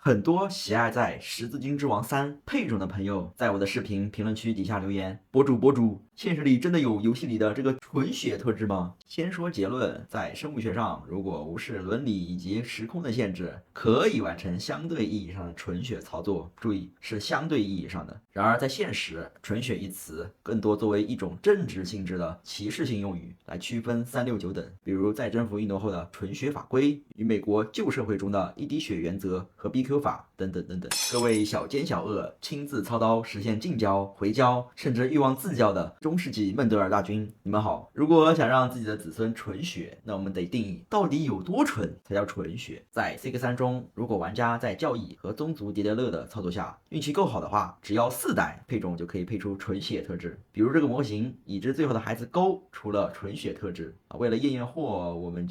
很多喜爱在《十字军之王三》配种的朋友，在我的视频评论区底下留言：博主，现实里真的有游戏里的这个纯血特质吗？先说结论，在生物学上，如果无视伦理以及时空的限制，可以完成相对意义上的纯血操作。注意，是相对意义上的。然而在现实，纯血一词更多作为一种政治性质的歧视性用语，来区分369等。比如在征服印度后的纯血法规，与美国旧社会中的一滴血原则和 BQ 法等等等等。各位小奸小恶亲自操刀实现近交、回交，甚至欲望自交的中世纪孟德尔大军，你们好！如果想让自己的子孙纯血，那我们得定义到底有多纯才叫纯血。在 CK3 中，如果玩家在教义和宗族叠叠乐的操作下，运气够好的话，只要4代配种就可以配出纯血特质。比如这个模型，已知最后的孩子勾出了纯血特质啊，为了验货，我们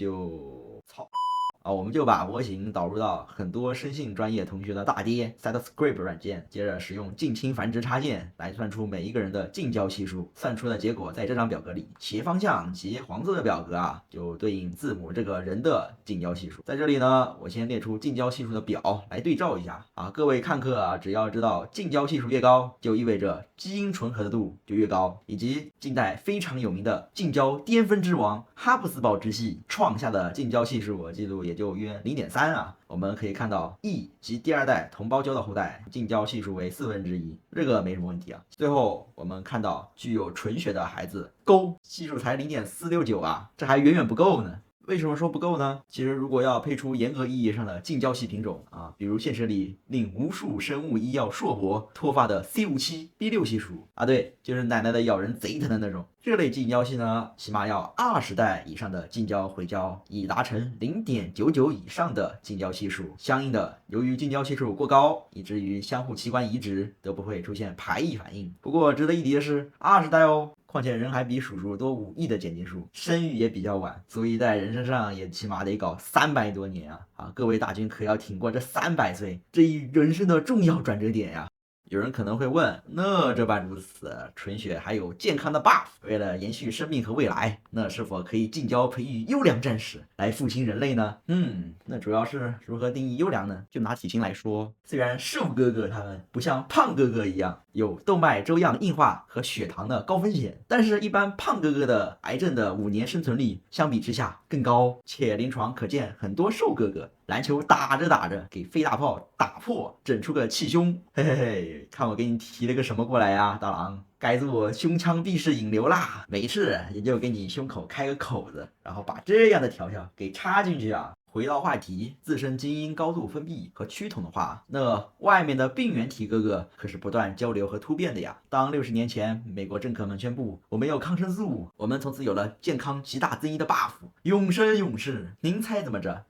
就把模型导入到很多生性专业同学的大爹 SetScript 软件，接着使用近亲繁殖插件来算出每一个人的近交系数。算出的结果在这张表格里，斜方向及黄色的表格啊，就对应字母这个人的近交系数。在这里呢，我先列出近交系数的表来对照一下啊。各位看客啊，只要知道近交系数越高，就意味着基因纯合度就越高，以及近代非常有名的近交巅峰之王哈布斯堡直系创下的近交系数记录也就约0.3啊。我们可以看到 E 及第2代同胞交的后代近交系数为1/4，这个没什么问题啊。最后我们看到具有纯血的孩子勾系数才0.469啊，这还远远不够呢。为什么说不够呢？其实如果要配出严格意义上的近交系品种啊，比如现实里令无数生物医药硕博脱发的 C57B6 系数啊，对，就是奶奶的咬人贼疼的那种。这类近交系呢，起码要20代以上的近交回交，以达成0.99以上的近交系数。相应的，由于近交系数过高，以至于相互器官移植都不会出现排异反应。不过值得一提的是，20代哦。况且人还比叔叔多5亿的检验数，生育也比较晚，所以在人身上也起码得搞300多年啊！各位大军可要挺过这300岁这一人生的重要转折点呀！有人可能会问，那这般如此，纯血还有健康的 buff， 为了延续生命和未来，那是否可以近交培育优良战士来复兴人类呢？那主要是如何定义优良呢？就拿体型来说，虽然瘦哥哥他们不像胖哥哥一样有动脉粥样硬化和血糖的高风险，但是一般胖哥哥的癌症的5年生存率相比之下更高，且临床可见很多瘦哥哥篮球打着打着给飞大炮打破，整出个气胸，嘿嘿嘿，看我给你提了个什么过来呀，大郎？该做胸腔壁式引流啦，没事也就给你胸口开个口子，然后把这样的条条给插进去啊。回到话题，自身基因高度封闭和趋同的话，那外面的病原体哥哥可是不断交流和突变的呀。当60年前美国政客们宣布我们要抗生素，我们从此有了健康极大增益的 buff， 永生永世。您猜怎么着？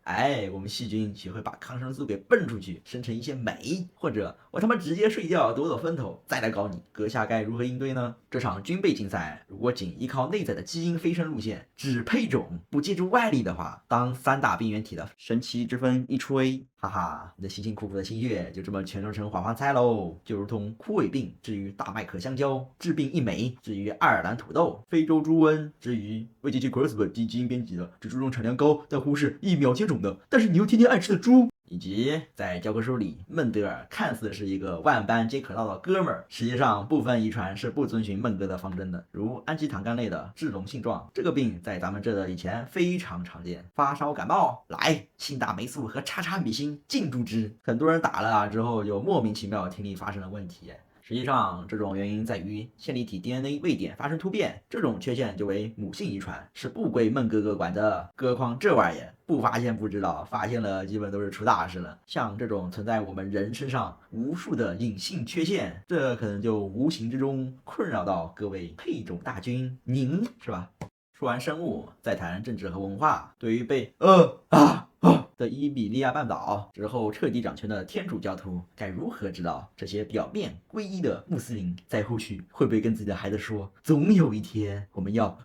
我们细菌学会把抗生素给蹦出去，生成一些酶，或者我他妈直接睡觉躲风头，再来搞你。阁下该如何应对呢？这场军备竞赛，如果仅依靠内在的基因飞升路线，只配种不借助外力的话，当3大病原体的神奇之风一吹，哈哈，你的辛辛苦苦的心血就这么全做成缓饭菜喽！就如同枯萎病至于大麦克香蕉，治病一枚至于爱尔兰土豆，非洲猪瘟至于为机器 CRISPR 基因编辑的，只注重产量高但忽视1秒接种的，但是你又天天爱吃的猪。以及在教科书里，孟德尔看似是一个万般皆可道的哥们儿，实际上部分遗传是不遵循孟哥的方针的，如氨基糖苷类的质溶性状，这个病在咱们这的以前非常常见。发烧感冒，来辛打霉素和叉叉米星进注之，很多人打了之后就莫名其妙听力发生了问题。实际上，这种原因在于线粒体 DNA 位点发生突变，这种缺陷就为母性遗传，是不归孟哥哥管的。何况这玩意儿不发现不知道，发现了基本都是出大事了。像这种存在我们人身上无数的隐性缺陷，这可能就无形之中困扰到各位配种大军，您是吧？说完生物，再谈政治和文化。对于被的伊比利亚半岛之后彻底掌权的天主教徒，该如何知道这些表面皈依的穆斯林在后续会不会跟自己的孩子说，总有一天我们要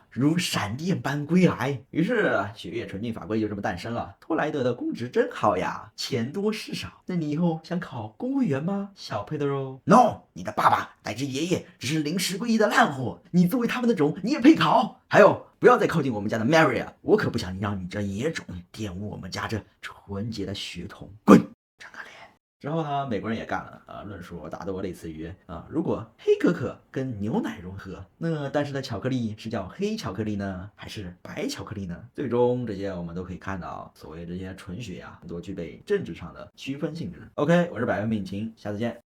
如闪电般归来？于是血液纯净法规就这么诞生了。托莱德的公职真好呀，钱多事少。那你以后想考公务员吗？小佩德罗 No， 你的爸爸乃至爷爷只是临时归依的烂货，你作为他们的种，你也配考？还有，不要再靠近我们家的 Maria， 我可不想让你这野种玷污我们家这纯洁的血统。滚！张开脸。之后呢，美国人也干了啊，论述大多类似于啊，如果黑可可跟牛奶融合，那但是呢，巧克力是叫黑巧克力呢，还是白巧克力呢？最终这些我们都可以看到，所谓这些纯血啊，很多具备政治上的区分性质。OK，我是百万病情，下次见。